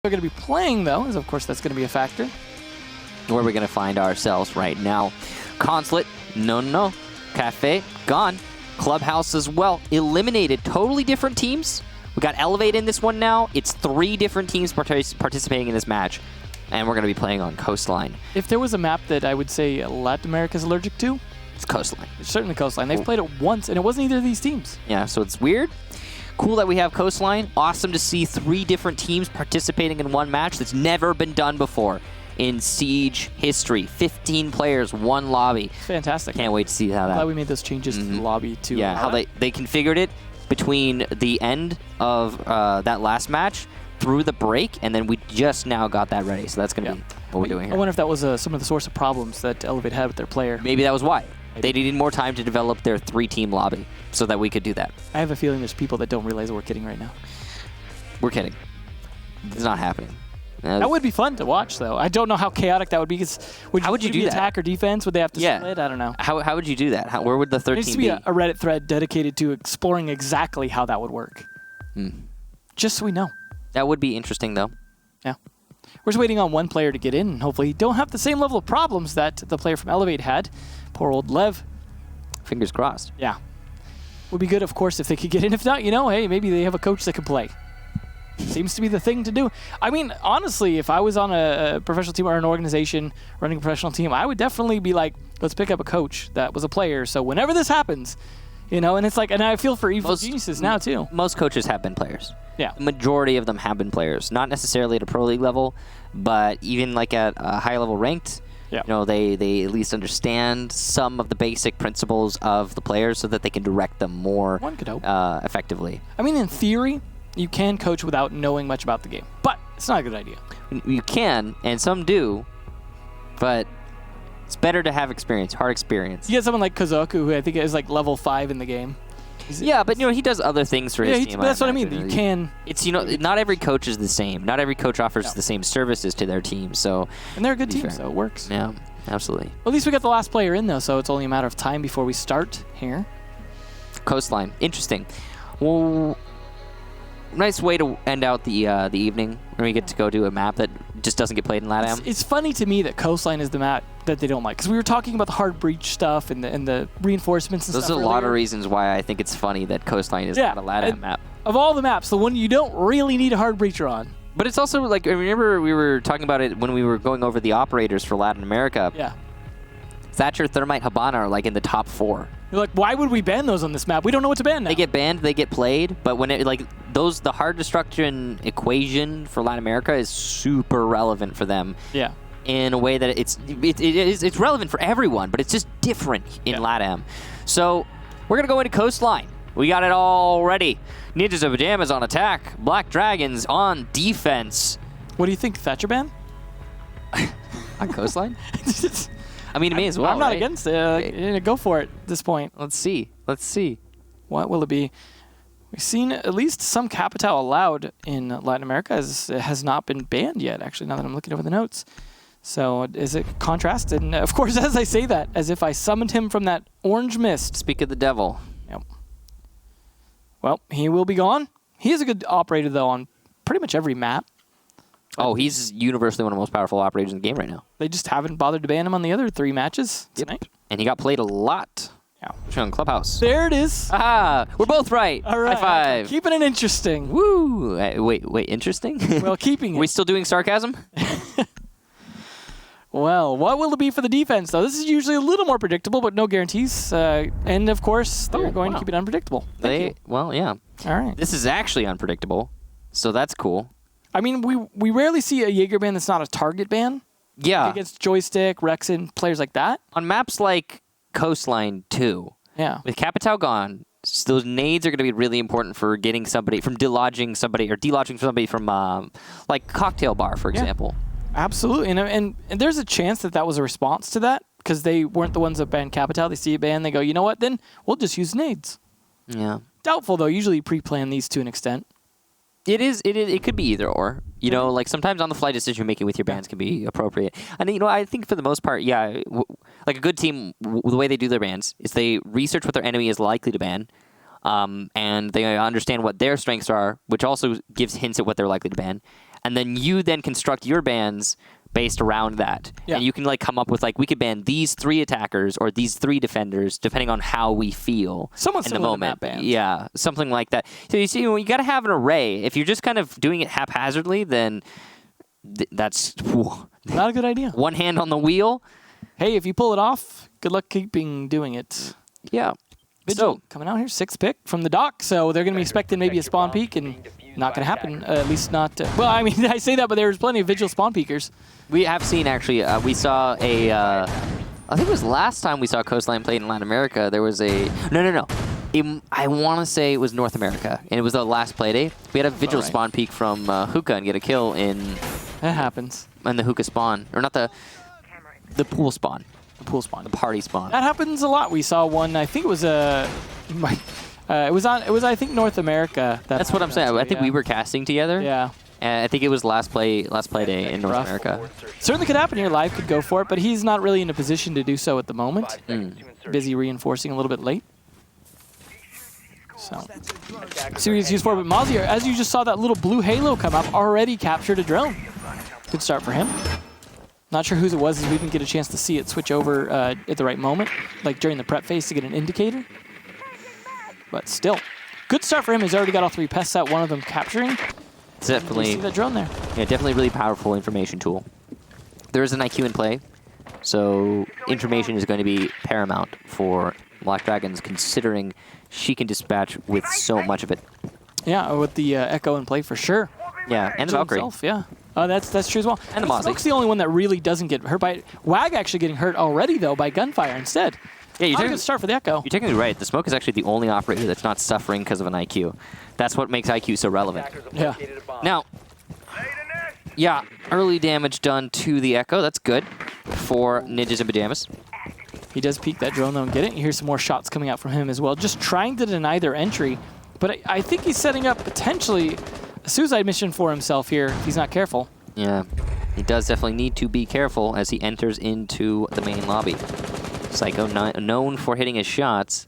we're going to be playing, though, is of course that's going to be a factor. Where we're going to find ourselves right now. Consulate, no. Cafe, gone. Clubhouse as well. Eliminated. Totally different teams. We got Elevate in this one now. It's 3 different teams participating in this match. And we're going to be playing on Coastline. If there was a map that I would say Latin America is allergic to, it's Coastline. It's certainly Coastline. They've played it once, and it wasn't either of these teams. Yeah, so it's weird. Cool that we have Coastline. Awesome to see 3 different teams participating in one match that's never been done before in Siege history. 15 players, 1 lobby. Fantastic. Can't wait to see how that... Glad we made those changes to the lobby, too. Yeah, how they configured it between the end of that last match through the break, and then we just now got that ready. So that's going to be what we're doing here. I wonder if that was some of the source of problems that Elevate had with their player. Maybe that was why. They needed more time to develop their 3-team lobby so that we could do that. I have a feeling there's people that don't realize we're kidding right now. We're kidding. It's not happening. That would be fun to watch, though. I don't know how chaotic that would be. How would you do that? Attack or defense? Would they have to split? I don't know. How would you do that? Where would the third team be? There needs to be a Reddit thread dedicated to exploring exactly how that would work. Just so we know. That would be interesting, though. Yeah. We're just waiting on one player to get in, and hopefully don't have the same level of problems that the player from Elevate had. Poor old Lev. Fingers crossed. Yeah. Would be good, of course, if they could get in. If not, hey, maybe they have a coach that can play. Seems to be the thing to do. I mean, honestly, if I was on a professional team or an organization running a professional team, I would definitely be like, let's pick up a coach that was a player. So whenever this happens, and it's like, and I feel for Evil Geniuses now, too. Most coaches have been players. Yeah. The majority of them have been players. Not necessarily at a pro league level, but even like at a high level ranked, they at least understand some of the basic principles of the players so that they can direct them more effectively. I mean, in theory, you can coach without knowing much about the game, but it's not a good idea. You can, and some do, but it's better to have experience, hard experience. You get someone like Kazoku, who I think is like level 5 in the game. Yeah, but he does other things for his team. That's what I mean. You can. It's not every coach is the same. Not every coach offers the same services to their team. So and they're a good team, so it works. Yeah, absolutely. Well, at least we got the last player in though, so it's only a matter of time before we start here. Coastline, interesting. Well, nice way to end out the evening when we get to go do a map that just doesn't get played in LATAM. It's funny to me that Coastline is the map that they don't like, because we were talking about the hard breach stuff and the reinforcements and stuff. Those are a lot of reasons why I think it's funny that Coastline is not a LATAM map. Of all the maps, the one you don't really need a hard breacher on. But it's also like, I remember we were talking about it when we were going over the operators for Latin America. Yeah. Thatcher, Thermite, Habana are like in the top 4. You're like, why would we ban those on this map? We don't know what to ban now. They get banned, they get played, but when the hard destruction equation for Latin America is super relevant for them. Yeah. In a way that it's relevant for everyone, but it's just different in LATAM. So we're gonna go into Coastline. We got it all ready. Ninjas of Pyjamas on attack. Black Dragons on defense. What do you think, Thatcher ban? On Coastline? I mean, me as well. I'm not against it. Go for it at this point. Let's see. What will it be? We've seen at least some Capital allowed in Latin America. It has not been banned yet, actually, now that I'm looking over the notes. So is it contrast? And of course, as I say that, as if I summoned him from that orange mist. Speak of the devil. Yep. Well, he will be gone. He is a good operator, though, on pretty much every map. Oh, he's universally one of the most powerful operators in the game right now. They just haven't bothered to ban him on the other 3 matches tonight. And he got played a lot. Yeah. On Clubhouse. There it is. Ah, we're both right. All right. High 5. Keeping it interesting. Woo. Wait, interesting? Well, keeping it. Are we still doing sarcasm? Well, what will it be for the defense, though? This is usually a little more predictable, but no guarantees. And, of course, they're going to keep it unpredictable. Well, yeah. All right. This is actually unpredictable, so that's cool. I mean, we rarely see a Jaeger ban that's not a target ban. Yeah. Against Joystick, Rexen, players like that. On maps like Coastline 2, with Capital gone, those nades are going to be really important for getting somebody, from delodging somebody from, like, Cocktail Bar, for example. Absolutely. And there's a chance that was a response to that, because they weren't the ones that banned Capital. They see a ban, they go, you know what, then we'll just use nades. Yeah. Doubtful, though. Usually pre-plan these to an extent. It could be either or. Like sometimes on the fly decision making with your bans can be appropriate. And I think for the most part, like a good team, the way they do their bans is they research what their enemy is likely to ban, and they understand what their strengths are, which also gives hints at what they're likely to ban. and then you then construct your bans based around that. Yeah. And you can like come up with like, we could ban these 3 attackers or these 3 defenders depending on how we feel Somewhat in the similar to moment. map bans. Yeah, something like that. So you see, you got to have an array. If you're just kind of doing it haphazardly, then that's Not a good idea. one hand on the wheel. Hey, if you pull it off, good luck keeping doing it. Yeah. Vigil So coming out here, 6th pick from the dock, so they're going to be expecting maybe a spawn peek, and not going to happen. At least not. Well, I mean, I say that, but there's plenty of Vigil spawn peekers. we have seen actually. We saw a. I think it was last time we saw Coastline played in Latin America. There was a no. I want to say it was North America, and it was the last play day. We had a Vigil spawn peek from Hookah and get a kill in. That happens. In the Hookah spawn, or not the pool spawn. The pool spawn. The party spawn. That happens a lot. We saw one. I think it was it was I think North America. That's what I'm saying. I think we were casting together. Yeah. And I think it was last play day in North America. Certainly could happen here. Live could go for it, but he's not really in a position to do so at the moment. Busy reinforcing a little bit late. So, serious use for it. But Mozzie, as you just saw that little blue halo come up, already captured a drone. Good start for him. Not sure whose it was, as we didn't get a chance to see it switch over at the right moment, like during the prep phase to get an indicator. But still, good start for him. He's already got all 3 pests out, one of them capturing. Definitely. See that drone there. Yeah, definitely really powerful information tool. There is an IQ in play, so information is going to be paramount for Black Dragons, considering she can dispatch with so much of it. Yeah, with the Echo in play for sure. Yeah, and the Valkyrie. Himself, yeah. That's true as well. And the Mozzie. Smoke's the only one that really doesn't get hurt by it. Wag actually getting hurt already, though, by gunfire instead. Yeah, Not a good start for the Echo. You're technically right. The Smoke is actually the only operator that's not suffering because of an IQ. That's what makes IQ so relevant. Yeah. Now, yeah, early damage done to the Echo. That's good for Ninjas and Pyjamas. He does peek that drone, though, and get it. You hear some more shots coming out from him as well, just trying to deny their entry. But I think he's setting up potentially a suicide mission for himself here if he's not careful. Yeah, he does definitely need to be careful as he enters into the main lobby. Psycho known for hitting his shots,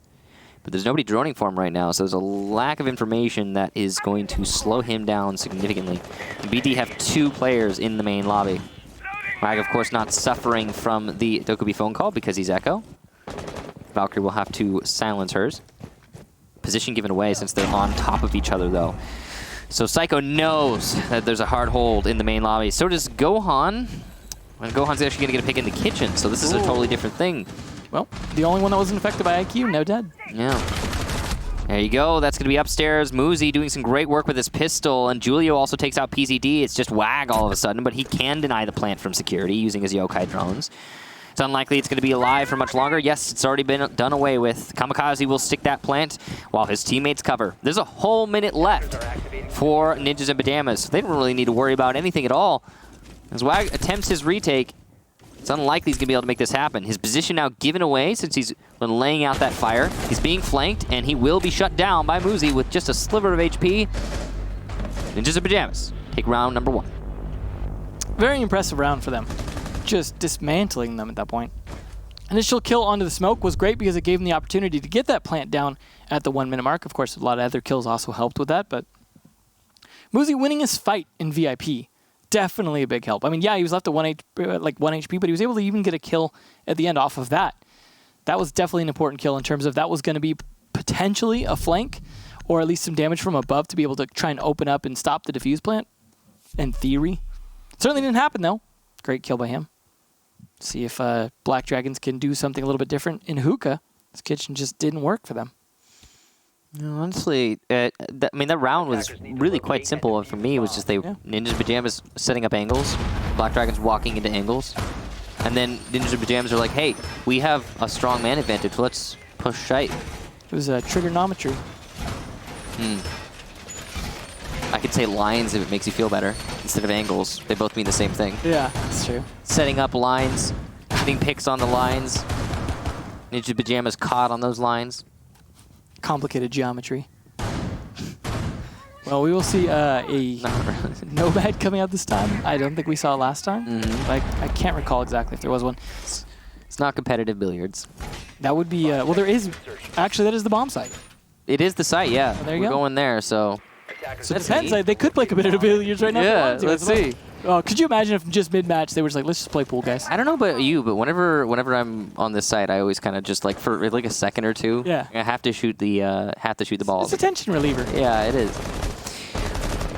but there's nobody droning for him right now, so there's a lack of information that is going to slow him down significantly. BD have 2 players in the main lobby. Wag, of course, not suffering from the Dokubi phone call because he's Echo. Valkyrie will have to silence hers. Position given away since they're on top of each other, though. So Psycho knows that there's a hard hold in the main lobby. So does Gohan. And Gohan's actually going to get a pick in the kitchen, so this is a totally different thing. Well, the only one that wasn't affected by IQ, no dead. Yeah. There you go. That's going to be upstairs. Muzi doing some great work with his pistol, and Julio also takes out PZD. It's just Wag all of a sudden, but he can deny the plant from security using his yokai drones. It's unlikely it's going to be alive for much longer. Yes, it's already been done away with. Kamikaze will stick that plant while his teammates cover. There's a whole minute left for Ninjas and Pyjamas. They don't really need to worry about anything at all. As Wag attempts his retake, it's unlikely he's going to be able to make this happen. His position now given away since he's been laying out that fire. He's being flanked, and he will be shut down by Muzi with just a sliver of HP. Ninjas and Pyjamas take round number 1. Very impressive round for them. Just dismantling them at that point. Initial kill onto the Smoke was great because it gave him the opportunity to get that plant down at the 1 minute mark. Of course, a lot of other kills also helped with that, but Muzi winning his fight in VIP, definitely a big help. I mean, yeah, he was left at 1 HP, but he was able to even get a kill at the end off of that. That was definitely an important kill in terms of that was going to be potentially a flank or at least some damage from above to be able to try and open up and stop the defuse plant, in theory. Certainly didn't happen, though. Great kill by him. See if Black Dragons can do something a little bit different in Hookah. This kitchen just didn't work for them. No, honestly, I mean, that round was really quite simple. For me, it was just Ninjas Pyjamas setting up angles, Black Dragons walking into angles, and then Ninjas Pyjamas are like, hey, we have a strong man advantage. Let's push shite. It was trigonometry. I could say lines if it makes you feel better instead of angles. They both mean the same thing. Yeah, that's true. Setting up lines, hitting picks on the lines. Ninja Pyjamas caught on those lines. Complicated geometry. Well, we will see a Nomad coming out this time. I don't think we saw it last time. I can't recall exactly if there was one. It's not competitive billiards. That would be, well, there is, actually, that is the bomb site. It is the site, yeah. Oh, there you We're go. going there, so. So it depends. They could play competitive billiards right now. Yeah, let's see. Could you imagine if just mid-match they were just like, let's just play pool, guys? I don't know about you, but whenever I'm on this site, I always kind of just like for like a second or two, yeah, I have to shoot the ball. It's a tension reliever. Yeah, it is.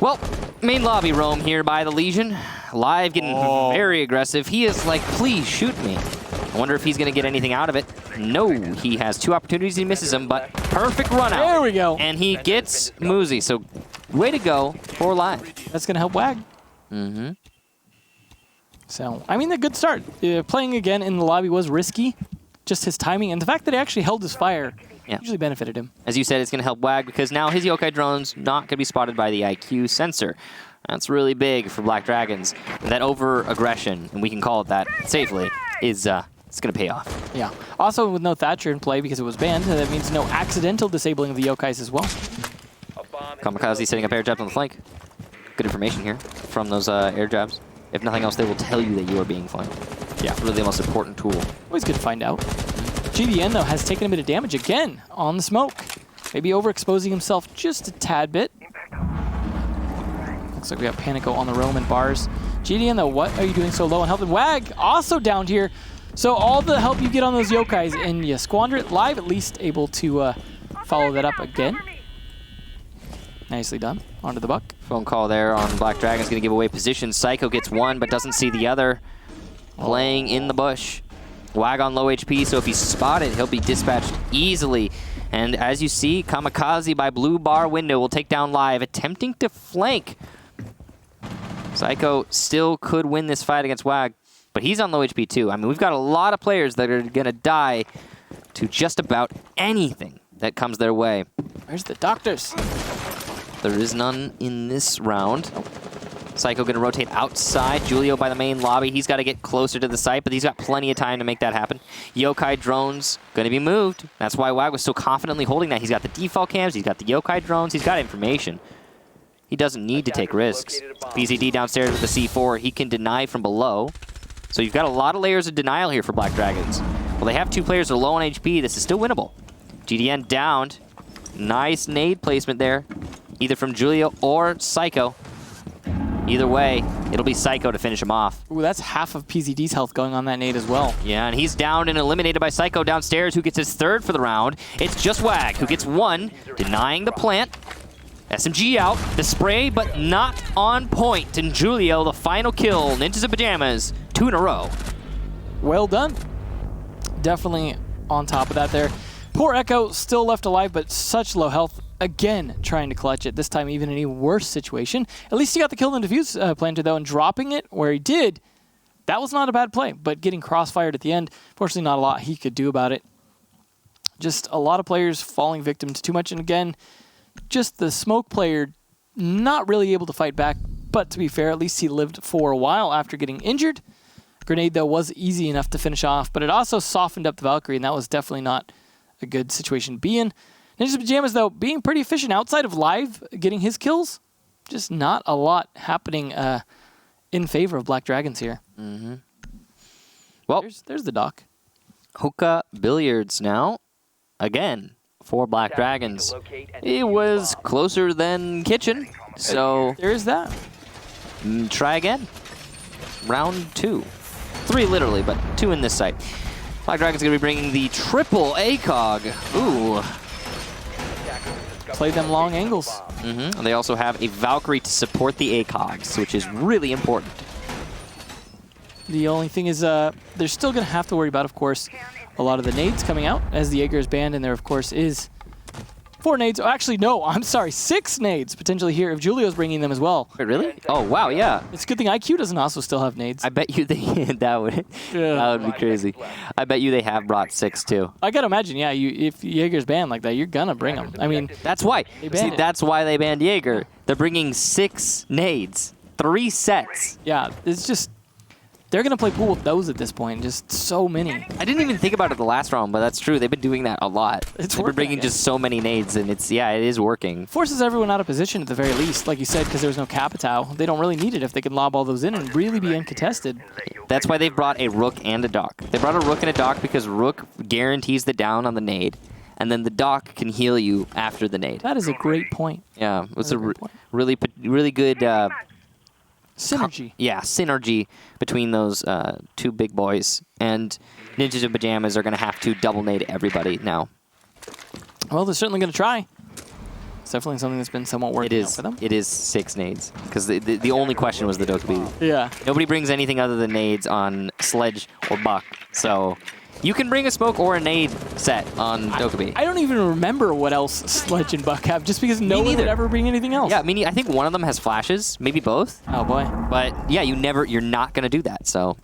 Well, main lobby roam here by the Legion. Live getting very aggressive. He is like, please shoot me. I wonder if he's going to get anything out of it. No, he has 2 opportunities. He misses them, but perfect run out. There we go. And he gets Muzi. So way to go for Live. That's going to help WAG. Mm-hmm. So, I mean, a good start. Playing again in the lobby was risky. Just his timing and the fact that he actually held his fire usually benefited him. As you said, it's going to help WAG because now his yokai drone's not going to be spotted by the IQ sensor. That's really big for Black Dragons. That over-aggression, and we can call it that safely, is it's going to pay off. Yeah. Also, with no Thatcher in play because it was banned, that means no accidental disabling of the yokais as well. Kamikaze setting up air jabs on the flank. Good information here from those air jabs. If nothing else, they will tell you that you are being flanked. Yeah. It's really the most important tool. Always good to find out. GDN, though, has taken a bit of damage again on the smoke. Maybe overexposing himself just a tad bit. Looks like we got Panico on the roam and bars. GDN, though, what are you doing so low on health? And WAG also down here. So all the help you get on those yokais and you squander it. Live at least able to follow that up again. Nicely done. Onto the buck. Phone call there on Black Dragons, going to give away position. Psycho gets one, but doesn't see the other. Playing in the bush. WAG on low HP, so if he's spotted, he'll be dispatched easily. And as you see, Kamikaze by blue bar window will take down Live, attempting to flank. Psycho still could win this fight against WAG, but he's on low HP too. I mean, we've got a lot of players that are going to die to just about anything that comes their way. Where's the doctors? There is none in this round. Psycho going to rotate outside. Julio by the main lobby. He's got to get closer to the site, but he's got plenty of time to make that happen. Yokai drones going to be moved. That's why WAG was so confidently holding that. He's got the default cams. He's got the Yokai drones. He's got information. He doesn't need to take risks. BZD downstairs with the C4. He can deny from below. So you've got a lot of layers of denial here for Black Dragons. Well, they have 2 players that are low on HP. This is still winnable. GDN downed. Nice nade placement there, either from Julio or Psycho. Either way, it'll be Psycho to finish him off. Ooh, that's half of PZD's health going on that nade as well. Yeah, and he's down and eliminated by Psycho downstairs, who gets his 3rd for the round. It's just WAG, who gets 1, denying the plant. SMG out, the spray, but not on point. And Julio, the final kill. Ninjas and Pyjamas, 2 in a row. Well done. Definitely on top of that there. Poor Echo, still left alive, but such low health. Again, trying to clutch it, this time even in a worse situation. At least he got the kill in the defuse planter, though, and dropping it where he did, that was not a bad play. But getting crossfired at the end, fortunately not a lot he could do about it. Just a lot of players falling victim to too much. And again, just the smoke player not really able to fight back. But to be fair, at least he lived for a while after getting injured. Grenade, though, was easy enough to finish off, but it also softened up the Valkyrie, and that was definitely not a good situation to be in. Ninjas Pyjamas, though, being pretty efficient outside of Live, getting his kills. Just not a lot happening in favor of Black Dragons here. Mm-hmm. Well, there's the dock. Hookah Billiards now, again, for Black Dragons. It was closer than Kitchen, so... There is that. Try again. Round 2. 3 literally, but 2 in this site. Black Dragons going to be bringing the triple ACOG. Ooh. Play them long angles. Mm-hmm. And they also have a Valkyrie to support the ACOGs, which is really important. The only thing is they're still going to have to worry about, of course, a lot of the nades coming out as the Jaeger is banned, and there, of course, is 4 nades. Oh, actually, no, I'm sorry, 6 nades potentially here if Julio's bringing them as well. Wait, really? Oh, wow, yeah. It's a good thing IQ doesn't also still have nades. I bet you that would be crazy. I bet you they have brought 6 too. I gotta imagine, yeah. If Jaeger's banned like that, you're gonna bring them. I mean, that's why. See, that's why they banned Jaeger. They're bringing 6 nades, 3 sets. Yeah, it's just. They're going to play pool with those at this point. Just so many. I didn't even think about it the last round, but that's true. They've been doing that a lot. They've been bringing just so many nades, and it is working. Forces everyone out of position at the very least, like you said, because there's no Capitao. They don't really need it if they can lob all those in and really be uncontested. That's why they've brought a Rook and a Dock. They brought a Rook and a Dock because Rook guarantees the down on the nade, and then the dock can heal you after the nade. That is a great point. Yeah, it's a really good synergy. Synergy between those two big boys. And Ninjas and Pyjamas are going to have to double nade everybody now. Well, they're certainly going to try. It's definitely something that's been somewhat working out for them. It is 6 nades, because the only question was the Dokkaebi. Yeah. Nobody brings anything other than nades on Sledge or Buck, so you can bring a smoke or a nade set on Dokkaebi. I don't even remember what else Sledge and Buck have, just because no one would ever bring anything else. Yeah, I think one of them has flashes, maybe both. Oh boy. But yeah, you're not gonna do that, so.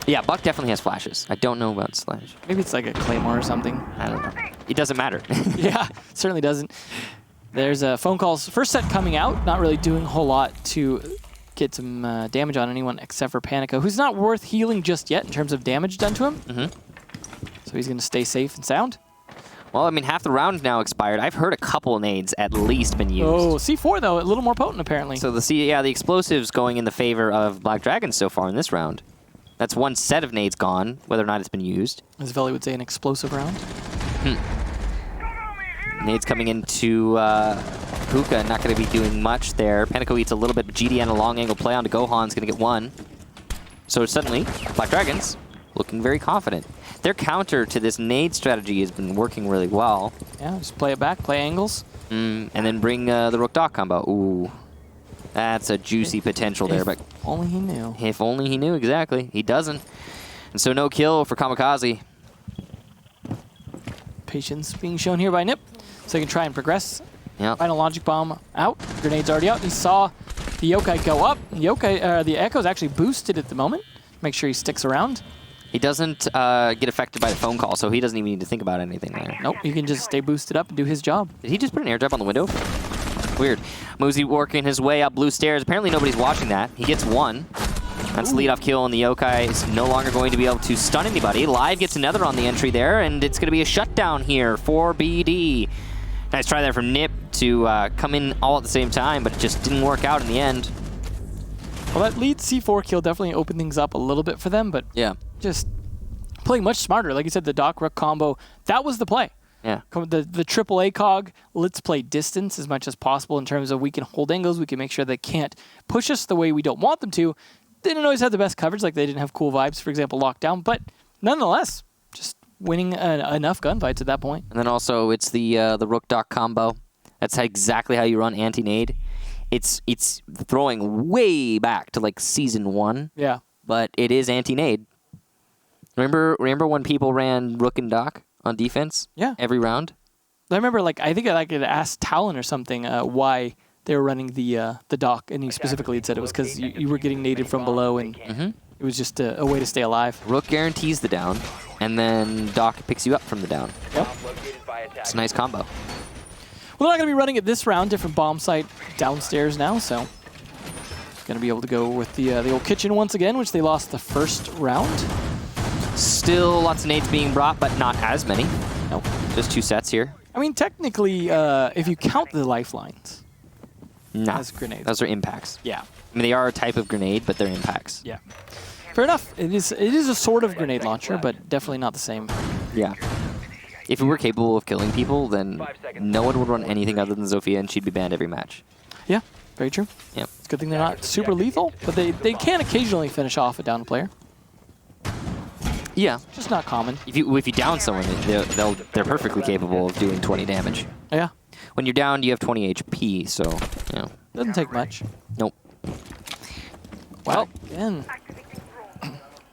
Yeah, Buck definitely has flashes. I don't know about Sledge. Maybe it's like a Claymore or something. I don't know. It doesn't matter. Yeah, certainly doesn't. There's phone calls. First set coming out, not really doing a whole lot to get some damage on anyone except for Panico, who's not worth healing just yet in terms of damage done to him. So he's going to stay safe and sound. Well, I mean, half the round now expired. I've heard a couple nades at least been used. Oh, C4, though, a little more potent, apparently. So the explosives going in the favor of Black Dragons so far in this round. That's one set of nades gone, whether or not it's been used. As Veli would say, an explosive round. Nades coming into Puka, not going to be doing much there. Panico eats a little bit, but GDN a long angle play onto Gohan's going to get one. So suddenly, Black Dragons looking very confident. Their counter to this nade strategy has been working really well. Yeah, just play it back, play angles. And then bring the Rook Dock combo. Ooh, that's a juicy potential there. But if only he knew. If only he knew, exactly. He doesn't. And so no kill for Kamikaze. Patience being shown here by Nip, so he can try and progress. Yep. Final logic bomb out. Grenade's already out. He saw the Yokai go up. The Echo's actually boosted at the moment. Make sure he sticks around. He doesn't get affected by the phone call, so he doesn't even need to think about anything there. Nope, he can just stay boosted up and do his job. Did he just put an airdrop on the window? Weird. Muzi working his way up blue stairs. Apparently nobody's watching that. He gets one. That's a lead-off kill, and the Yokai is no longer going to be able to stun anybody. Live gets another on the entry there, and it's going to be a shutdown here for BD. Nice try there from Nip to come in all at the same time, but it just didn't work out in the end. Well, that lead C4 kill definitely opened things up a little bit for them, but yeah, just playing much smarter. Like you said, the Doc Rook combo, that was the play. Yeah. The triple A cog, let's play distance as much as possible in terms of we can hold angles, we can make sure they can't push us the way we don't want them to. They didn't always have the best coverage, like they didn't have cool vibes, for example, lockdown, but nonetheless, just winning enough gunfights at that point. And then also it's the Rook Dock combo. That's exactly how you run anti-nade. It's throwing way back to like season 1. Yeah. But it is anti-nade. Remember when people ran Rook and Dock on defense? Yeah. Every round? I remember, I think I could ask Talon or something why they were running the Dock, and he specifically had said it was because you were getting naded from below, and it was just a way to stay alive. Rook guarantees the down, and then Dock picks you up from the down. Yep. It's a nice combo. Well, they're not going to be running it this round. Different bomb site downstairs now, so going to be able to go with the old kitchen once again, which they lost the first round. Still lots of nades being brought, but not as many. Nope. Just 2 sets here. I mean, technically, if you count the lifelines as grenades. Those are impacts. Yeah. I mean, they are a type of grenade, but they're impacts. Yeah. Fair enough. It is a sort of grenade launcher, but definitely not the same. Yeah. If we were capable of killing people, then no one would run anything other than Zofia, and she'd be banned every match. Yeah, very true. Yep. It's a good thing they're not super lethal, but they can occasionally finish off a down player. Yeah. Just not common. If you down someone, they're perfectly capable of doing 20 damage. Yeah. When you're down, you have 20 HP, so, you know. Doesn't take much. Nope. Well, again.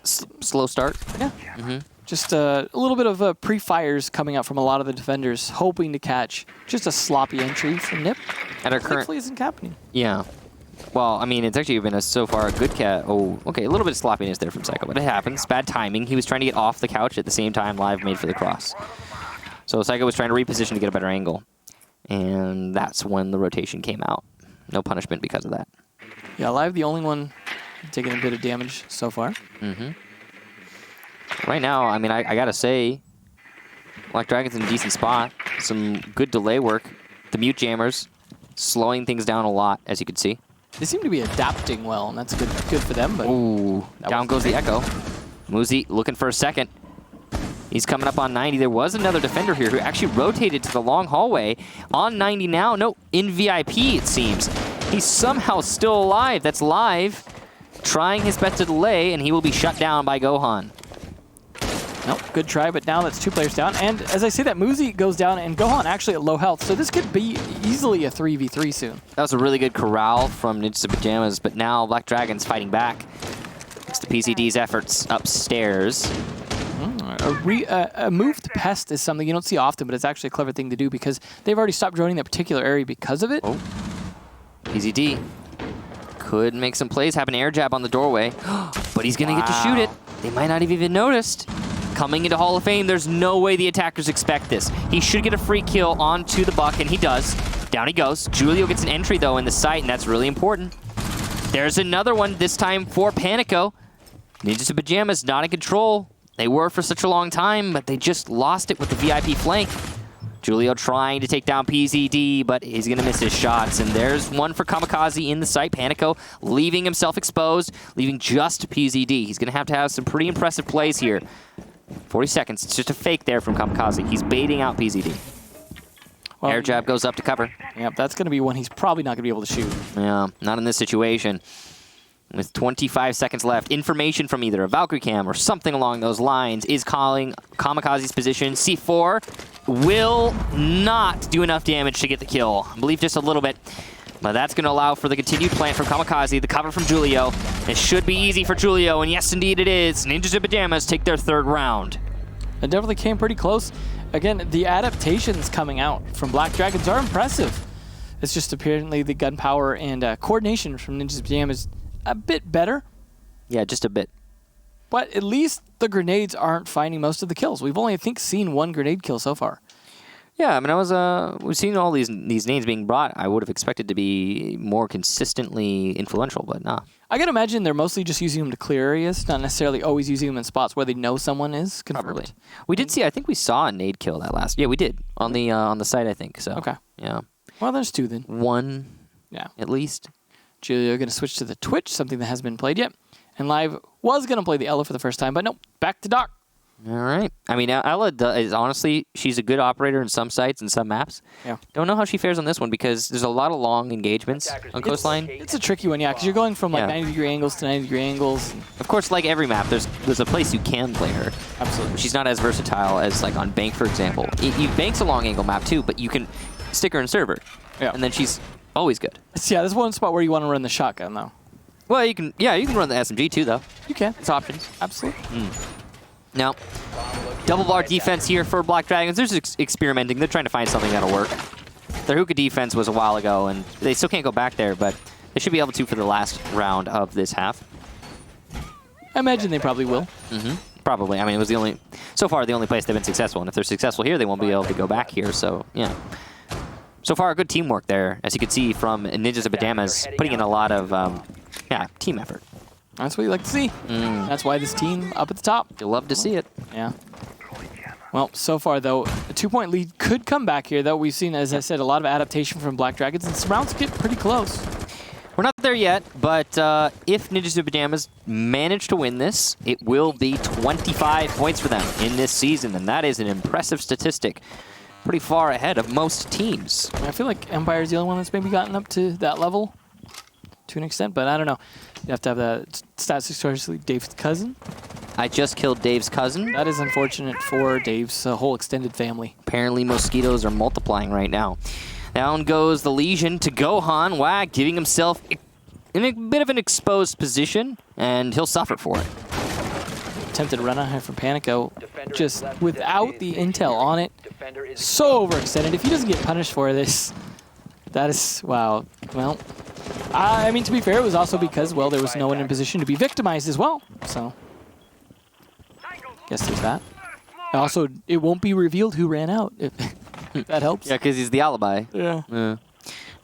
Slow start. Yeah. Just a little bit of pre-fires coming out from a lot of the defenders, hoping to catch just a sloppy entry from Nip. At our current... Thankfully isn't happening. Yeah. Well, I mean, it's actually been so far a good cat. Oh, okay, a little bit of sloppiness there from Psycho, but it happens. Bad timing. He was trying to get off the couch at the same time Live made for the cross. So Psycho was trying to reposition to get a better angle. And that's when the rotation came out. No punishment because of that. Yeah, Live the only one taking a bit of damage so far. Right now, I mean, I gotta say, Black Dragon's in a decent spot. Some good delay work. The mute jammers slowing things down a lot, as you can see. They seem to be adapting well, and that's good for them. But ooh, down goes the Echo. Muzi looking for a second. He's coming up on 90. There was another defender here who actually rotated to the long hallway. On 90 now. No, in VIP, it seems. He's somehow still alive. That's live. Trying his best to delay, and he will be shut down by Gohan. Nope, good try, but now that's 2 players down. And as I say that, Muzi goes down, and Gohan actually at low health. So this could be easily a 3v3 soon. That was a really good corral from Ninjas of Pyjamas, but now Black Dragons fighting back. It's the PCD's efforts upstairs. A moved pest is something you don't see often, but it's actually a clever thing to do because they've already stopped joining that particular area because of it. Oh. PZD could make some plays, have an air jab on the doorway, but he's going to get to shoot it. They might not have even noticed. Coming into Hall of Fame, there's no way the attackers expect this. He should get a free kill onto the Buck, and he does. Down he goes. Julio gets an entry, though, in the site, and that's really important. There's another one, this time for Panico. Ninjas of Pyjamas not in control. They were for such a long time, but they just lost it with the VIP flank. Julio trying to take down PZD, but he's going to miss his shots. And there's one for Kamikaze in the site. Panico leaving himself exposed, leaving just PZD. He's going to have some pretty impressive plays here. 40 seconds. It's just a fake there from Kamikaze. He's baiting out PZD. Well, air jab goes up to cover. Yep, that's going to be one he's probably not going to be able to shoot. Yeah, not in this situation. With 25 seconds left, information from either a Valkyrie cam or something along those lines is calling Kamikaze's position. C4 will not do enough damage to get the kill. I believe just a little bit. But that's going to allow for the continued plant from Kamikaze, the cover from Julio. It should be easy for Julio, and yes, indeed it is. Ninjas of Pyjamas take their 3rd round. It definitely came pretty close. Again, the adaptations coming out from Black Dragons are impressive. It's just apparently the gunpowder and coordination from Ninjas of Pyjamas a bit better. Yeah, just a bit. But at least the grenades aren't finding most of the kills. We've only, I think, seen 1 grenade kill so far. Yeah, I mean, we've seen all these names being brought. I would have expected to be more consistently influential, but nah. I can imagine they're mostly just using them to clear areas, not necessarily always using them in spots where they know someone is confirmed. Probably. We did see. I think we saw a nade kill that last. Yeah, we did on the site. I think so. Okay. Yeah. Well, there's 2 then. 1. Yeah. At least. Julio going to switch to the Twitch, something that hasn't been played yet. And Live was going to play the Ella for the first time, but nope, back to Doc. All right. I mean, Ella is honestly, she's a good operator in some sites and some maps. Yeah. Don't know how she fares on this one because there's a lot of long engagements on Coastline. It's a tricky one, yeah, because you're going from like 90-degree angles to 90-degree angles. Of course, like every map, there's a place you can play her. Absolutely. She's not as versatile as like on Bank, for example. Bank's a long angle map too, but you can stick her in server. Yeah. And then she's always good. Yeah, there's one spot where you want to run the shotgun though. Well, you can run the SMG too though. You can. It's options. Absolutely. Now, double bar defense here for Black Dragons. They're just experimenting. They're trying to find something that'll work. Their hookah defense was a while ago, and they still can't go back there, but they should be able to for the last round of this half. I imagine they probably will. Probably. I mean, it was so far the only place they've been successful, and if they're successful here, they won't be able to go back here, so, yeah. So far, good teamwork there, as you can see from Ninjas of Pyjamas, putting in a lot of, team effort. That's what you like to see. That's why this team up at the top. You'll love to see it. Yeah. Well, so far, though, a 2-point lead could come back here, though. We've seen, as I said, a lot of adaptation from Black Dragons, and some rounds get pretty close. We're not there yet, but if Ninjas of Pyjamas manage to win this, it will be 25 points for them in this season, and that is an impressive statistic. Pretty far ahead of most teams. I feel like Empire's the only one that's maybe gotten up to that level to an extent, but I don't know. You have to have the stats historically Dave's cousin. I just killed Dave's cousin. That is unfortunate for Dave's whole extended family. Apparently mosquitoes are multiplying right now. Down goes the Legion to Gohan. Wag giving himself in a bit of an exposed position, and he'll suffer for it. Attempted run out here from Panico, just without the intel on it. So overextended. If he doesn't get punished for this, that is, wow. Well, I mean, to be fair, it was also because, well, there was no one in position to be victimized as well. So, guess there's that. Also, it won't be revealed who ran out, if that helps. Yeah, because he's the alibi. Yeah.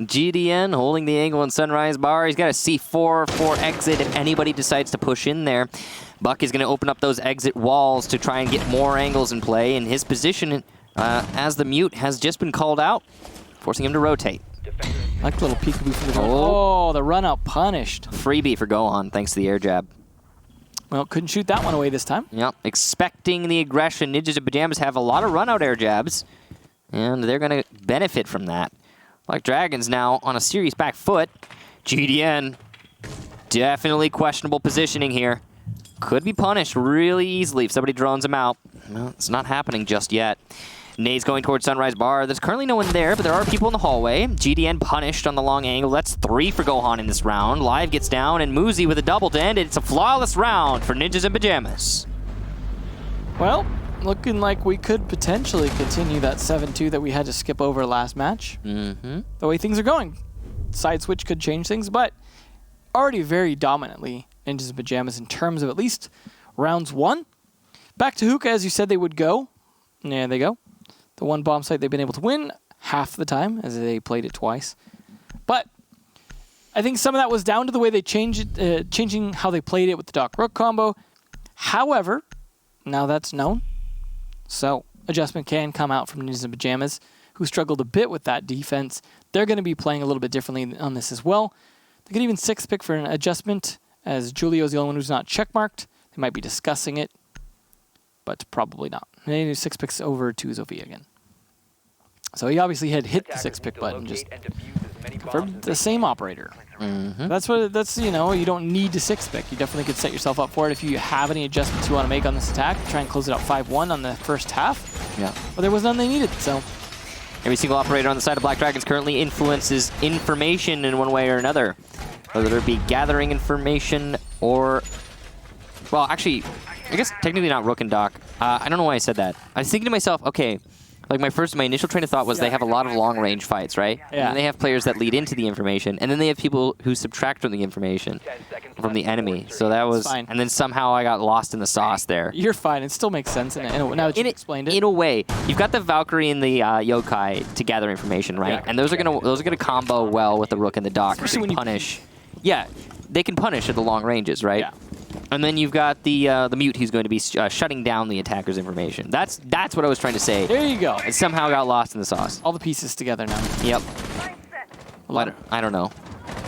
GDN holding the angle in Sunrise Bar. He's got a C4 for exit if anybody decides to push in there. Buck is going to open up those exit walls to try and get more angles in play. And his position as the mute has just been called out, forcing him to rotate. Like a little peekaboo from the goal. Oh, the run out punished. Freebie for Gohan, thanks to the air jab. Well, couldn't shoot that one away this time. Yep, expecting the aggression. Ninjas and Pyjamas have a lot of run-out air jabs, and they're going to benefit from that. Black Dragons now on a serious back foot. GDN, definitely questionable positioning here. Could be punished really easily if somebody drones him out. Well, it's not happening just yet. Nade's going towards Sunrise Bar. There's currently no one there, but there are people in the hallway. GDN punished on the long angle. That's 3 for Gohan in this round. Live gets down, and Muzi with a double to end it. It's a flawless round for Ninjas and Pyjamas. Well, looking like we could potentially continue that 7-2 that we had to skip over last match. Mm-hmm. The way things are going. Side switch could change things, but already very dominantly Ninjas and Pyjamas in terms of at least rounds 1. Back to Hookah, as you said they would go. Yeah, they go. The one bomb site they've been able to win half the time, as they played it twice. But I think some of that was down to the way they changed it, changing how they played it with the Doc Rook combo. However, now that's known. So adjustment can come out from Ninjas and Pyjamas, who struggled a bit with that defense. They're going to be playing a little bit differently on this as well. They could even 6-pick for an adjustment, as Julio's the only one who's not checkmarked. They might be discussing it, but probably not. They do 6-picks over to Zofia again. So he obviously had hit the 6-pick button, just confirmed the same operator. Mm-hmm. That's you know, you don't need to 6-pick. You definitely could set yourself up for it if you have any adjustments you want to make on this attack. Try and close it out 5-1 on the first half. Yeah. But there was none they needed, so. Every single operator on the side of Black Dragons currently influences information in one way or another. Whether it be gathering information or... Well, actually, I guess technically not Rook and Doc. I don't know why I said that. I was thinking to myself, okay, like my initial train of thought was they have a lot of long-range fights, right? Yeah. And they have players that lead into the information, and then they have people who subtract from the information from the enemy. So that was... fine. And then somehow I got lost in the sauce there. You're fine. It still makes sense now that you explained it. In a way, you've got the Valkyrie and the Yokai to gather information, right? Yeah. And those are gonna combo well with the Rook and the Doc. Especially when you punish. Yeah, they can punish at the long ranges, right? Yeah. And then you've got the Mute who's going to be shutting down the attacker's information. That's what I was trying to say. There you go. It somehow got lost in the sauce. All the pieces together now. Yep. I don't know.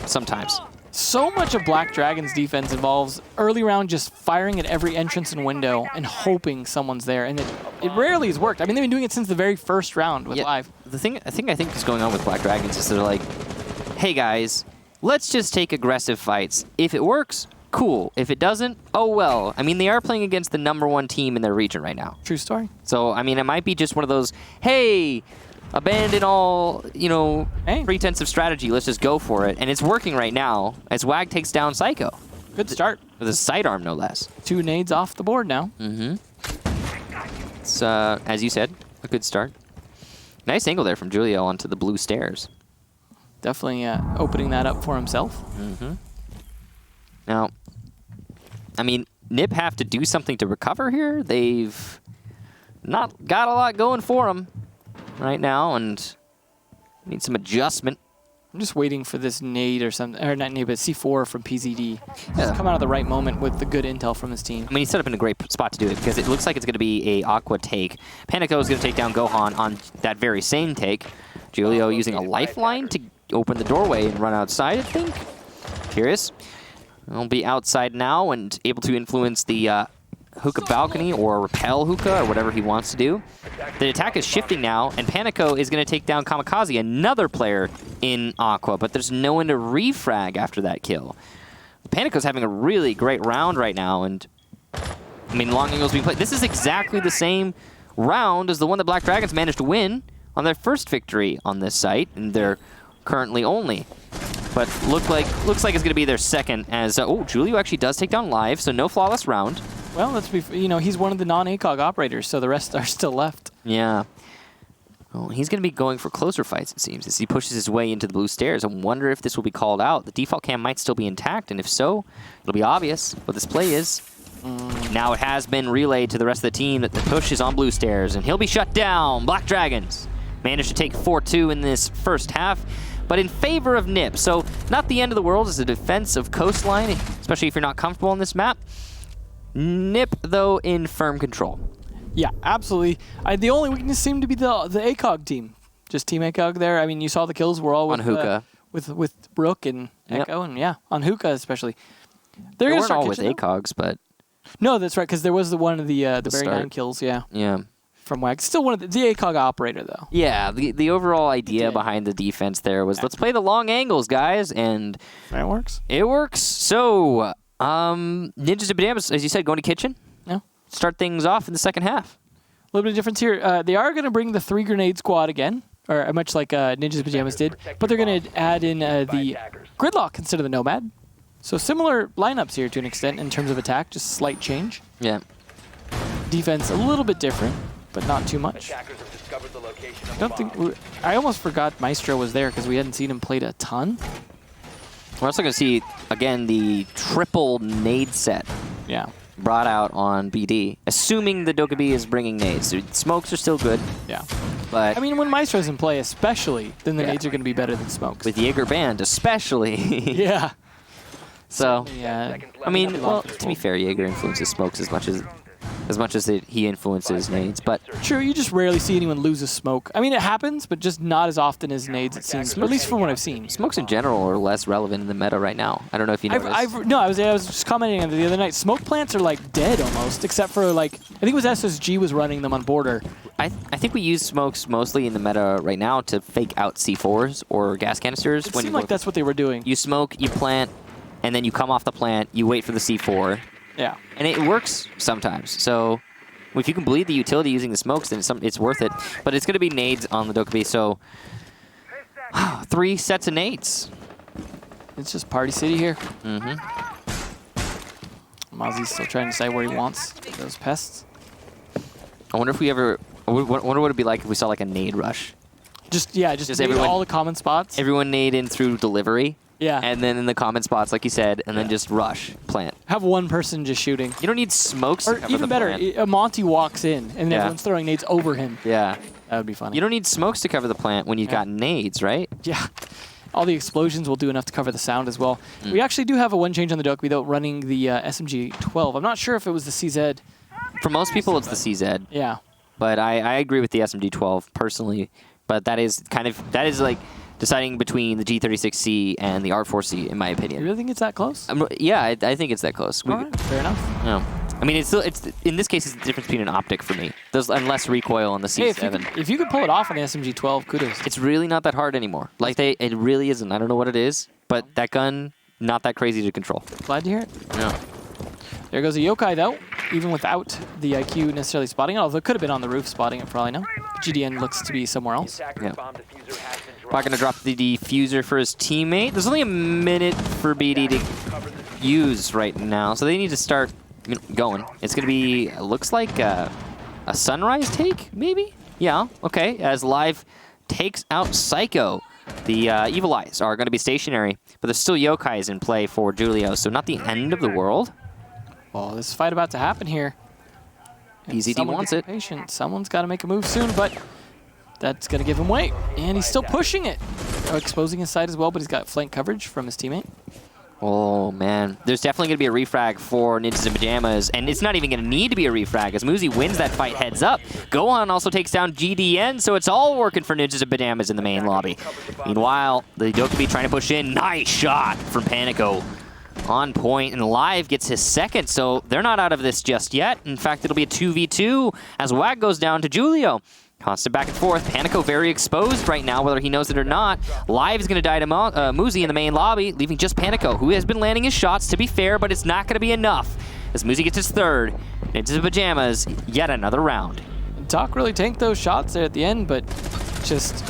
Sometimes. So much of Black Dragon's defense involves early round just firing at every entrance and window and hoping someone's there, and it rarely has worked. I mean, they've been doing it since the very first round with Live. The thing I think is going on with Black Dragons is they're like, hey guys, let's just take aggressive fights. If it works, cool. If it doesn't, oh well. I mean, they are playing against the #1 team in their region right now. True story. So, I mean, it might be just one of those, hey, abandon all, pretense of strategy. Let's just go for it. And it's working right now as WAG takes down Psycho. Good start. With a sidearm, no less. 2 nades off the board now. Mm-hmm. It's, as you said, a good start. Nice angle there from Julio onto the blue stairs. Definitely opening that up for himself. Mm-hmm. Now, I mean, Nip have to do something to recover here. They've not got a lot going for them right now, and need some adjustment. I'm just waiting for this nade or something, or not nade, but C4 from PZD. Just come out at the right moment with the good intel from his team. I mean, he's set up in a great spot to do it because it looks like it's going to be a Aqua take. Panico is going to take down Gohan on that very same take. Julio using a lifeline to open the doorway and run outside, I think. Curious. He'll be outside now and able to influence the Hookah balcony or repel Hookah or whatever he wants to do. The attack is shifting now, and Panico is going to take down Kamikaze, another player in Aqua, but there's no one to refrag after that kill. Panico's having a really great round right now, and I mean, long angle's being played. This is exactly the same round as the one that Black Dragons managed to win on their first victory on this site, and they're currently only. But looks like it's going to be their second as, Julio actually does take down Live, so no flawless round. Well, let's be, he's one of the non-ACOG operators, so the rest are still left. Yeah. Well, he's going to be going for closer fights, it seems, as he pushes his way into the blue stairs. I wonder if this will be called out. The default cam might still be intact, and if so, it'll be obvious what this play is. Now it has been relayed to the rest of the team that the push is on blue stairs, and he'll be shut down. Black Dragons managed to take 4-2 in this first half, but in favor of Nip. So not the end of the world as a defense of Coastline, especially if you're not comfortable on this map. Nip, though, in firm control. Yeah, absolutely. The only weakness seemed to be the ACOG team. Just Team ACOG there. I mean, you saw the kills were all with, on Hookah. With Rook and Echo, and yeah, on Hookah especially. They weren't all with ACOGs, but No, that's right, because there was one of the Barry start. 9 kills, yeah, Yeah. from WAG. Still one of the ACOG operator, though. Yeah, the overall idea behind the defense there was let's play the long angles, guys, and That works. it works. So, Ninjas and Pyjamas, as you said, going to kitchen. Yeah. Start things off in the second half. A little bit of difference here. They are going to bring the 3 grenade squad again, or much like Ninjas and Pyjamas did, but they're going to add in the Gridlock instead of the Nomad. So similar lineups here to an extent in terms of attack, just slight change. Yeah. Defense a little bit different, but not too much. I almost forgot Maestro was there because we hadn't seen him played a ton. We're also going to see, again, the triple nade set Yeah. brought out on BD, assuming the Dokkaebi is bringing nades. So smokes are still good, Yeah. but I mean, when Maestro's in play, especially, then the nades are going to be better than smokes. with Jaeger Band especially. Yeah. So, Yeah. I mean, well, to be fair, Jaeger influences smokes as much as he influences nades, but True, you just rarely see anyone lose a smoke. I mean, it happens, but just not as often as nades, it seems. At least from what I've seen. smokes in general are less relevant in the meta right now. I don't know if you noticed. No, I was just commenting on it the other night. Smoke plants are like dead almost, except for like I think it was SSG was running them on border. I think we use smokes mostly in the meta right now to fake out C4s or gas canisters. It seemed like that's what they were doing. You smoke, you plant, and then you come off the plant, you wait for the C4. Yeah. And it works sometimes. So if you can bleed the utility using the smokes, then it's worth it. But it's going to be nades on the Dokkaebi, so 3 sets of nades. It's just Party City here. Mm-hmm. Mozzie's still trying to decide where he wants those pests. I wonder if we ever... I wonder what it'd be like if we saw like a nade rush. Just everyone- all the common spots. Everyone nade in through delivery. Yeah. And then in the common spots, like you said, and then just rush, plant. Have one person just shooting. You don't need smokes to Or cover even the better, plant. Monty walks in and Yeah. everyone's throwing nades over him. Yeah. That would be funny. You don't need smokes to cover the plant when you've got nades, right? Yeah. All the explosions will do enough to cover the sound as well. We actually do have a one change on the Dokkaebi, though, running the SMG-12. I'm not sure if it was the CZ. For most people, it's the CZ. Yeah. But I agree with the SMG-12 personally. But that is like deciding between the G36C and the R4C, in my You opinion. really think it's that close? Yeah, I think it's that close. All right. Fair enough. No. I mean, it's in this case, it's the difference between an optic for me. There's and less recoil on the Hey, C7. if you could pull it off on the SMG-12, kudos. It's really not that hard anymore. Like it really isn't. I don't know what it is, but that gun, not that crazy to control. Glad to hear it. No. There goes a Yokai, though, even without the IQ necessarily spotting it, although it could have been on the roof spotting it, probably no. GDN looks to be somewhere else. Yeah. Bot gonna drop the diffuser for his teammate. There's only a minute for BD to use right now, so they need to start going. It's gonna be, looks like a sunrise take, maybe? Yeah, okay, as Live takes out Psycho. The Evil Eyes are gonna be stationary, but there's still Yokais in play for Julio, so not the end of the world. Well, this fight about to happen here. And PZD someone wants gets it. Patient. Someone's got to make a move soon, but that's going to give him weight. And he's still pushing it. Exposing his side as well, but he's got flank coverage from his teammate. Oh, man. There's definitely going to be a refrag for Ninjas and Pyjamas, and it's not even going to need to be a refrag as Muzi wins that fight heads up. Gohan also takes down GDN, so it's all working for Ninjas and Pyjamas in the main lobby. Meanwhile, the Dokkaebi trying to push in. Nice shot from Panico. On point, and Live gets his second, so they're not out of this just yet. In fact, it'll be a 2v2 as WAG goes down to Julio. Constant back and forth. Panico very exposed right now, whether he knows it or not. Live is going to die to Muzi in the main lobby, leaving just Panico, who has been landing his shots, to be fair, but it's not going to be enough. As Muzi gets his third, into the Pyjamas, yet another round. Doc really tanked those shots there at the end, but just...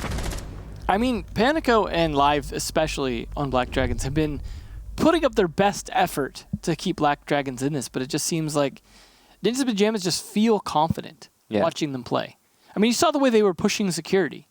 I mean, Panico and Live, especially on Black Dragons, have been putting up their best effort to keep Black Dragons in this, but it just seems like Ninjas and Pyjamas just feel confident watching them play. I mean, you saw the way they were pushing security.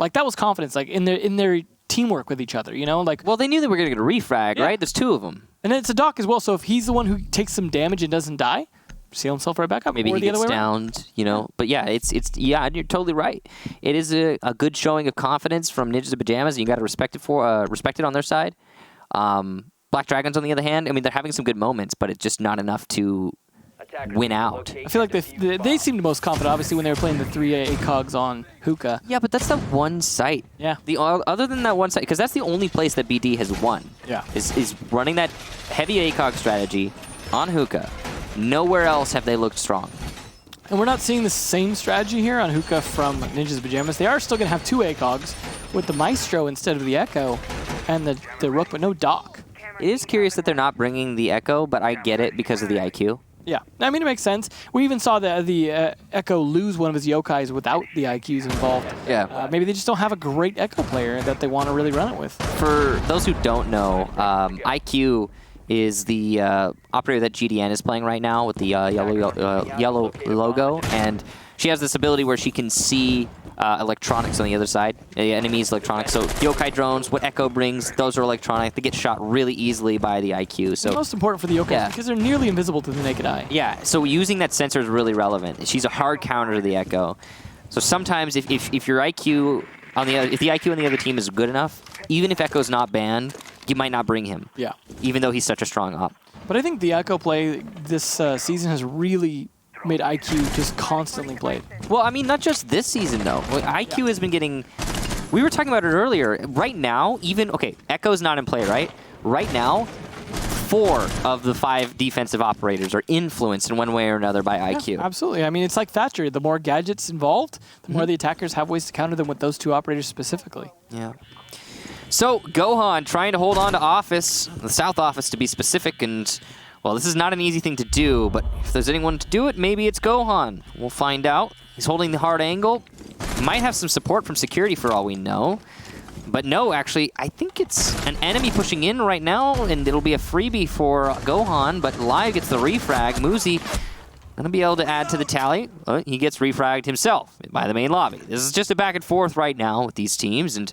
Like, that was confidence, like, in their teamwork with each other, you know? Like, well, they knew they were going to get a refrag, right? There's 2 of them. And then it's a Doc as well, so if he's the one who takes some damage and doesn't die, seal himself right back up. Maybe or he the gets other way downed, you know. But yeah, it's you're totally right. It is a good showing of confidence from Ninjas and Pyjamas, and you got to respect it on their side. Black Dragons, on the other hand, I mean, they're having some good moments, but it's just not enough to win out. I feel like they seemed most confident, obviously, when they were playing the 3 ACOGs on Hookah. Yeah, but that's that one site. Yeah. Other than that one site, because that's the only place that BD has won. Yeah. Is running that heavy ACOG strategy on Hookah Nowhere else have they looked strong. And we're not seeing the same strategy here on Hookah from Ninja's Pyjamas. They are still going to have 2 ACOGs with the Maestro instead of the Echo and the Rook, but no Doc. It is curious that they're not bringing the Echo, but I get it because of the IQ. Yeah, I mean, it makes sense. We even saw the Echo lose one of his yokais without the IQs involved. Yeah. Maybe they just don't have a great Echo player that they want to really run it with. For those who don't know, IQ is the operator that GDN is playing right now with the yellow logo, and she has this ability where she can see electronics on the other side, enemies' electronics. So yokai drones, what Echo brings, those are electronic. They get shot really easily by the IQ. So the most important for the yokai because they're nearly invisible to the naked eye. Yeah, so using that sensor is really relevant. She's a hard counter to the Echo. So sometimes if your IQ on the other, if the IQ on the other team is good enough, even if Echo's not banned, you might not bring him. Yeah. Even though he's such a strong op. But I think the Echo play this season has really made IQ just constantly played. Well, I mean, not just this season, though. IQ has been getting... We were talking about it earlier. Right now, even... Okay, Echo's not in play, right? Right now, 4 of the 5 defensive operators are influenced in one way or another by IQ. Absolutely. I mean, it's like Thatcher. The more gadgets involved, the more the attackers have ways to counter them with those 2 operators specifically. Yeah. So, Gohan trying to hold on to Office, the South Office to be specific, and... Well, this is not an easy thing to do, but if there's anyone to do it, maybe it's Gohan. We'll find out. He's holding the hard angle. Might have some support from security for all we know. But no, actually, I think it's an enemy pushing in right now, and it'll be a freebie for Gohan, but Live gets the refrag. Muzi gonna be able to add to the tally. He gets refragged himself by the main lobby. This is just a back and forth right now with these teams, and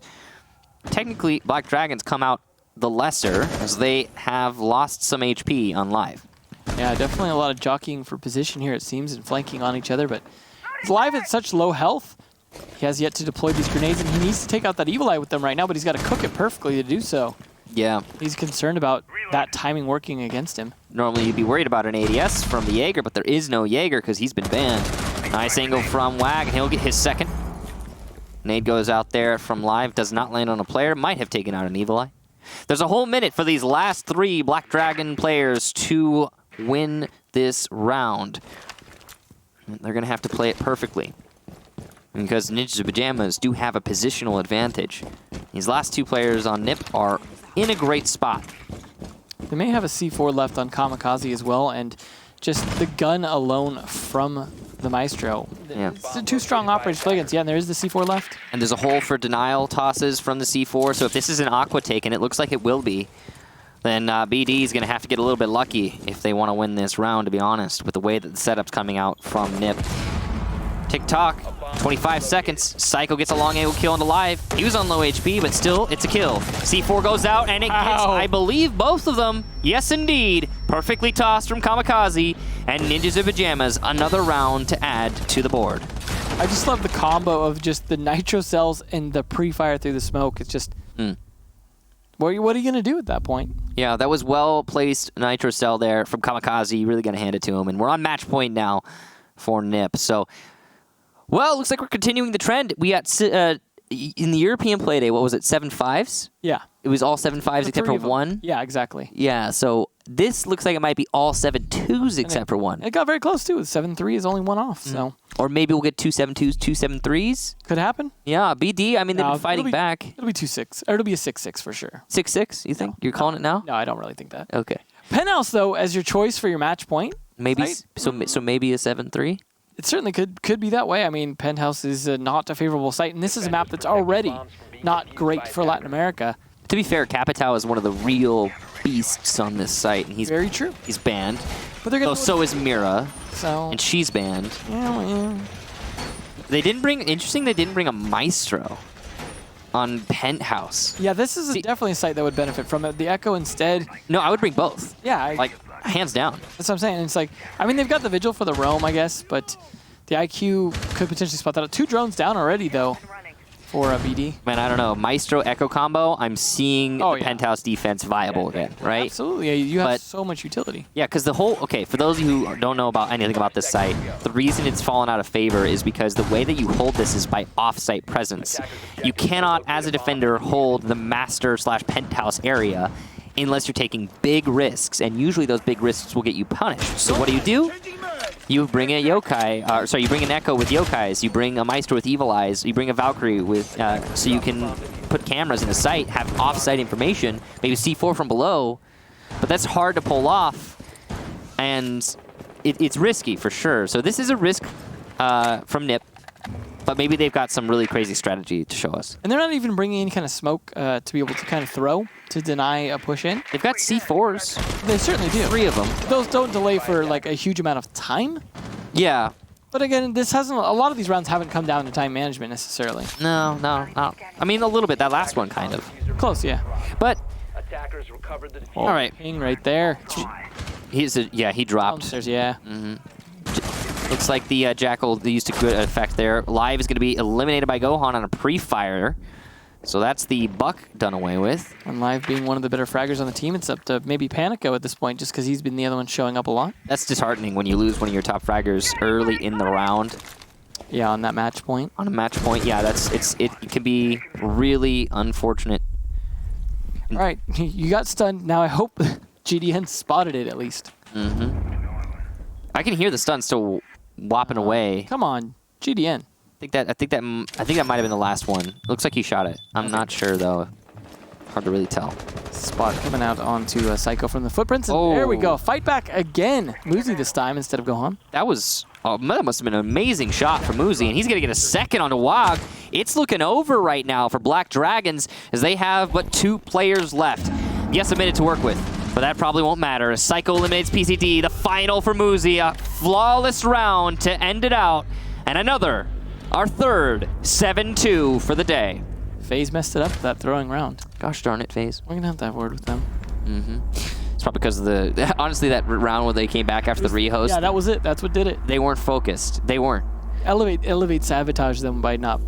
technically, Black Dragons come out the lesser, as they have lost some HP on Live. Yeah, definitely a lot of jockeying for position here, it seems, and flanking on each other, but Live at such low health, he has yet to deploy these grenades, and he needs to take out that Evil Eye with them right now, but he's got to cook it perfectly to do so. Yeah. He's concerned about that timing working against him. Normally you'd be worried about an ADS from the Jaeger, but there is no Jaeger because he's been banned. Nice angle from Wag, and he'll get his second. Nade goes out there from Live, does not land on a player, might have taken out an Evil Eye. There's a whole minute for these last 3 Black Dragon players to win this round. They're going to have to play it perfectly, because Ninja's Pyjamas do have a positional advantage. These last 2 players on NiP are in a great spot. They may have a C4 left on Kamikaze as well, and just the gun alone from the Maestro. Yeah. It's 2 strong operators to play against. Yeah, and there is the C4 left. And there's a hole for denial tosses from the C4, so if this is an Aqua take, and it looks like it will be, then BD is going to have to get a little bit lucky if they want to win this round, to be honest, with the way that the setup's coming out from NiP. Tick-tock, 25 seconds. Psycho gets a long angle kill into Live. He was on low HP, but still, it's a kill. C4 goes out, and it hits, I believe, both of them. Yes, indeed. Perfectly tossed from Kamikaze, and Ninjas of Pyjamas, another round to add to the board. I just love the combo of just the nitro cells and the pre-fire through the smoke. It's just... What are you going to do at that point? Yeah, that was well-placed nitro cell there from Kamikaze. You really got to hand it to him. And we're on match point now for NiP. So... Well, it looks like we're continuing the trend. We got, in the European Playday, what was it, 7-5s? Yeah. It was all 7-5s except for 1? Yeah, exactly. Yeah, so this looks like it might be all 7-2s except for 1. It got very close, too. 7-3 is only 1 off, so... Or maybe we'll get 2 7-2s, 2 7-3s? Could happen. Yeah, BD, I mean, they've been fighting back. It'll be 2-6. Or it'll be a 6-6 for sure. 6-6, you think? You're calling it now? No, I don't really think that. Okay. Penthouse, though, as your choice for your match point. Maybe, so maybe a 7-3? It certainly could be that way. I mean, Penthouse is not a favorable site, and this is a map that's already not great for Latin America. To be fair, Capitao is one of the real beasts on this site, and he's very true. He's banned. But they're gonna so is Mira, and she's banned. Yeah. They didn't bring a Maestro on Penthouse. Yeah, this is definitely a site that would benefit from it. The Echo instead. No, I would bring both. Yeah, hands down. That's what I'm saying. It's like, I mean, they've got the Vigil for the Roam, I guess, but the IQ could potentially spot that out. 2 drones down already, though, for a BD. Man, I don't know. Maestro Echo combo, I'm seeing the Penthouse defense viable again, right? Absolutely. Yeah, you have so much utility. Yeah, because the whole, for those of you who don't know about anything about this site, the reason it's fallen out of favor is because the way that you hold this is by off-site presence. You cannot, as a defender, hold the master/penthouse area unless you're taking big risks, and usually those big risks will get you punished. So what do? You bring a yokai, sorry, you bring an Echo with yokais, you bring a Meister with Evil Eyes, you bring a Valkyrie with, so you can put cameras in the site, have off-site information, maybe C4 from below, but that's hard to pull off, and it's risky for sure. So this is a risk from NiP, but maybe they've got some really crazy strategy to show us. And they're not even bringing any kind of smoke to be able to kind of throw to deny a push in. They've got C4s. They certainly do. 3 of them. Those don't delay for like a huge amount of time. Yeah. But again, this hasn't. A lot of these rounds haven't come down to time management necessarily. No. I mean, a little bit. That last one, kind of. Close, yeah. But all right. Ping right there. He dropped. Downstairs, yeah. Looks like the Jackal used a good effect there. Live is going to be eliminated by Gohan on a pre-fire. So that's the Buck done away with. And Live being one of the better fraggers on the team, it's up to maybe Panico at this point, just because he's been the other one showing up a lot. That's disheartening when you lose one of your top fraggers early in the round. Yeah, on that match point. On a match point, yeah, it can be really unfortunate. All right, you got stunned. Now I hope GDN spotted it at least. I can hear the stun still whopping away. Come on, GDN. I think that might have been the last one. Looks like he shot it. I'm not sure though. Hard to really tell. Spot coming out onto Psycho from the footprints, and there we go. Fight back again. Muzi this time instead of Gohan. That must have been an amazing shot from Muzi, and he's gonna get a second onto Wog. It's looking over right now for Black Dragons as they have but 2 players left. Yes, a minute to work with, but that probably won't matter. As Psycho eliminates PCD, the final for Muzi, a flawless round to end it out, and our third 7-2 for the day. FaZe messed it up that throwing round. Gosh darn it, FaZe. We're gonna have to have a word with them. It's probably because of the honestly that round where they came back after the rehost. Yeah, that was it. That's what did it. They weren't focused. They weren't. Elevate sabotage them by not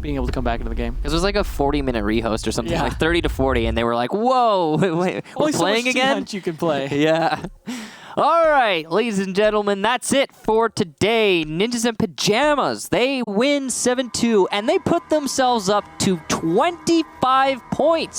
being able to come back into the game. It was like a 40-minute rehost or something, like 30 to 40, and they were like, "Whoa, wait, we're playing again." You can play. Yeah. All right, ladies and gentlemen, that's it for today. Ninjas and Pyjamas, they win 7-2, and they put themselves up to 25 points.